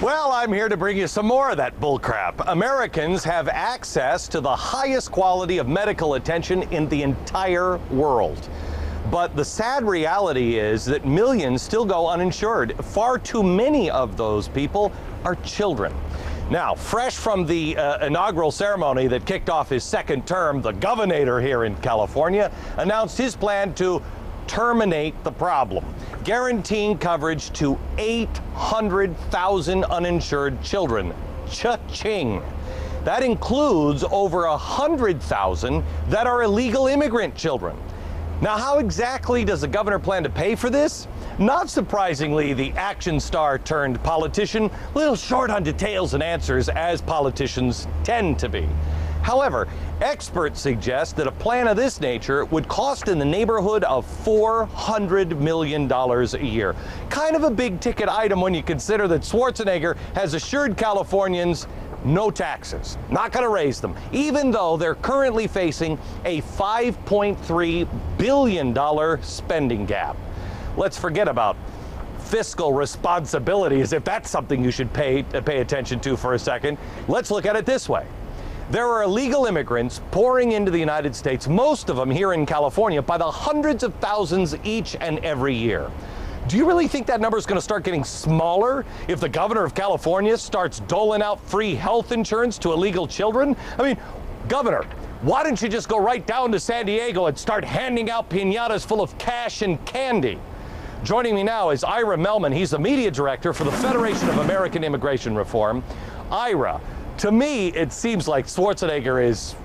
Well, I'm here to bring you some more of that bullcrap. Americans have access to the highest quality of medical attention in the entire world. But the sad reality is that millions still go uninsured. Far too many of those people are children. Now, fresh from the inaugural ceremony that kicked off his second term, the governor here in California announced his plan to terminate the problem, guaranteeing coverage to 800,000 uninsured children. Cha-ching. That includes over 100,000 that are illegal immigrant children. Now, how exactly does the governor plan to pay for this? Not surprisingly, the action star turned politician, a little short on details and answers, as politicians tend to be. However, experts suggest that a plan of this nature would cost in the neighborhood of $400 million a year. Kind of a big ticket item when you consider that Schwarzenegger has assured Californians no taxes, not going to raise them, even though they're currently facing a $5.3 billion spending gap. Let's forget about fiscal responsibility as if that's something you should pay attention to for a second. Let's look at it this way. There are illegal immigrants pouring into the United States, most of them here in California, by the hundreds of thousands each and every year. Do you really think that number is going to start getting smaller if the governor of California starts doling out free health insurance to illegal children? I mean, Governor, why don't you just go right down to San Diego and start handing out piñatas full of cash and candy? Joining me now is Ira Mehlman. He's the media director for the Federation of American Immigration Reform. Ira, to me, it seems like Schwarzenegger is,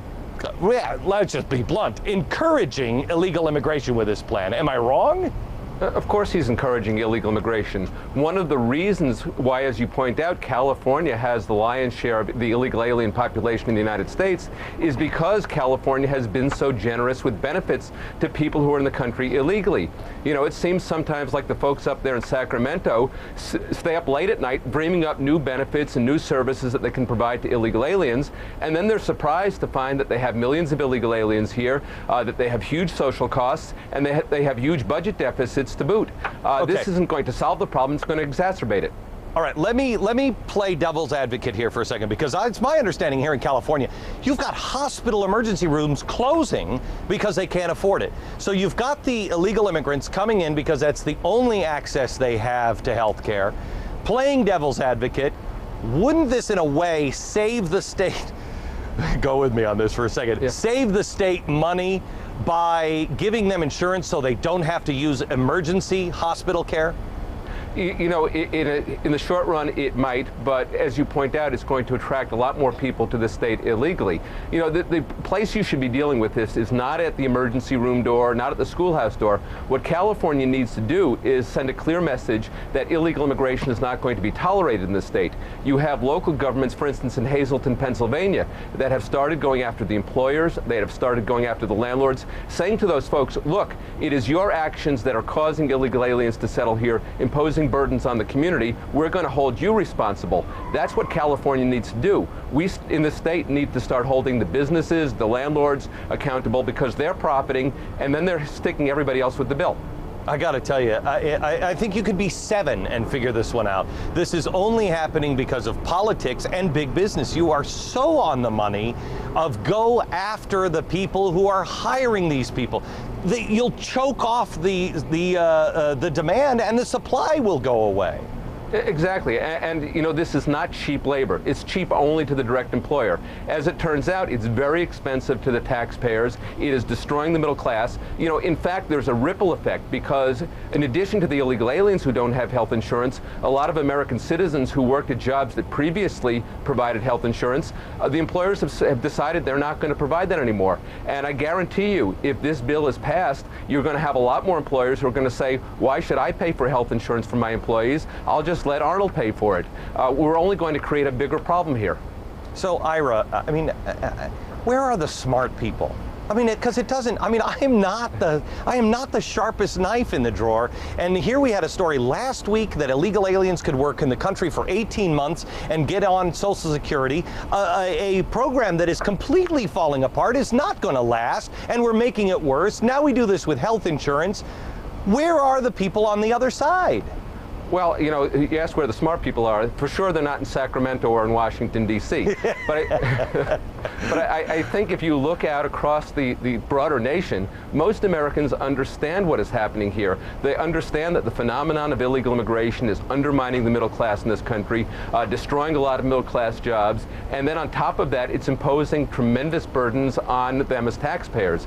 let's just be blunt, encouraging illegal immigration with this plan. Am I wrong? Of course he's encouraging illegal immigration. One of the reasons why, as you point out, California has the lion's share of the illegal alien population in the United States is because California has been so generous with benefits to people who are in the country illegally. You know, it seems sometimes like the folks up there in Sacramento stay up late at night dreaming up new benefits and new services that they can provide to illegal aliens, and then they're surprised to find that they have millions of illegal aliens here, that they have huge social costs, and they have huge budget deficits to boot. Okay. This isn't going to solve the problem, it's going to exacerbate it. All right, let me play devil's advocate here for a second, because it's my understanding here in California, you've got hospital emergency rooms closing because they can't afford it. So you've got the illegal immigrants coming in because that's the only access they have to health care. Playing devil's advocate, wouldn't this in a way save the state, go with me on this for a second, yeah, save the state money by giving them insurance so they don't have to use emergency hospital care? You know, in the short run, it might, but as you point out, it's going to attract a lot more people to the state illegally. You know, the place you should be dealing with this is not at the emergency room door, not at the schoolhouse door. What California needs to do is send a clear message that illegal immigration is not going to be tolerated in the state. You have local governments, for instance, in Hazleton, Pennsylvania, that have started going after the employers, they have started going after the landlords, saying to those folks, look, it is your actions that are causing illegal aliens to settle here, imposing burdens on the community. We're going to hold you responsible. That's what California needs to do. We in the state need to start holding the businesses, the landlords accountable because they're profiting, and then they're sticking everybody else with the bill. I got to tell you, I think you could be 7 and figure this one out. This is only happening because of politics and big business. You are so on the money of go after the people who are hiring these people. You'll choke off the demand and the supply will go away. Exactly, and you know, this is not cheap labor. It's cheap only to the direct employer. As it turns out, it's very expensive to the taxpayers. It is destroying the middle class. You know, in fact, there's a ripple effect because in addition to the illegal aliens who don't have health insurance, a lot of American citizens who worked at jobs that previously provided health insurance, the employers have decided they're not going to provide that anymore. And I guarantee you, if this bill is passed, you're going to have a lot more employers who are going to say, why should I pay for health insurance for my employees? I'll just let Arnold pay for it. We're only going to create a bigger problem here. So, Ira, I mean, where are the smart people? I mean, because it doesn't, I mean, I am not the sharpest knife in the drawer. And here we had a story last week that illegal aliens could work in the country for 18 months and get on Social Security. A program that is completely falling apart, is not going to last, and we're making it worse. Now we do this with health insurance. Where are the people on the other side? Well, you know, you ask where the smart people are. For sure, they're not in Sacramento or in Washington, D.C. but I think if you look out across the broader nation, most Americans understand what is happening here. They understand that the phenomenon of illegal immigration is undermining the middle class in this country, destroying a lot of middle class jobs, and then on top of that, it's imposing tremendous burdens on them as taxpayers.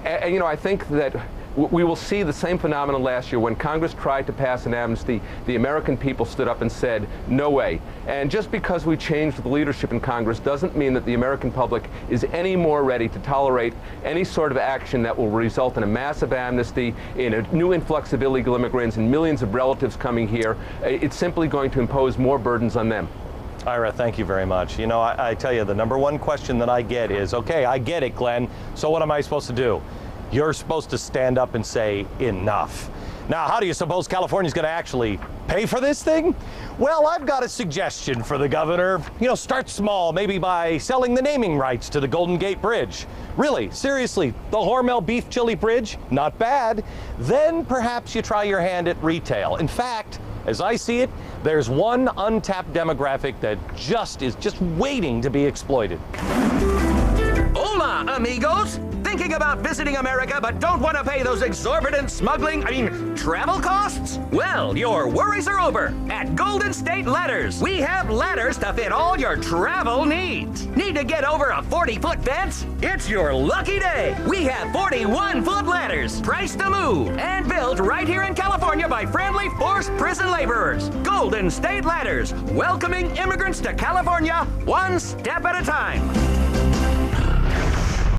And you know, I think that we will see the same phenomenon last year when Congress tried to pass an amnesty. The American people stood up and said, no way. And just because we changed the leadership in Congress doesn't mean that the American public is any more ready to tolerate any sort of action that will result in a massive amnesty, in a new influx of illegal immigrants, and millions of relatives coming here. It's simply going to impose more burdens on them. Ira, thank you very much. You know, I tell you, the number one question that I get is, okay, I get it, Glenn, so what am I supposed to do? You're supposed to stand up and say, enough. Now, how do you suppose California's going to actually pay for this thing? Well, I've got a suggestion for the governor. You know, start small, maybe by selling the naming rights to the Golden Gate Bridge. Really, seriously, the Hormel Beef Chili Bridge, not bad. Then perhaps you try your hand at retail. In fact, as I see it, there's one untapped demographic that is just waiting to be exploited. Hola, amigos! Thinking about visiting America but don't want to pay those exorbitant travel costs? Well, your worries are over. At Golden State Letters, we have letters to fit all your travel needs. Need to get over a 40-foot fence? It's your lucky day. We have 41-foot letters, priced to move, and built right here in California by friendly forced prison laborers. Golden State Letters, welcoming immigrants to California one step at a time.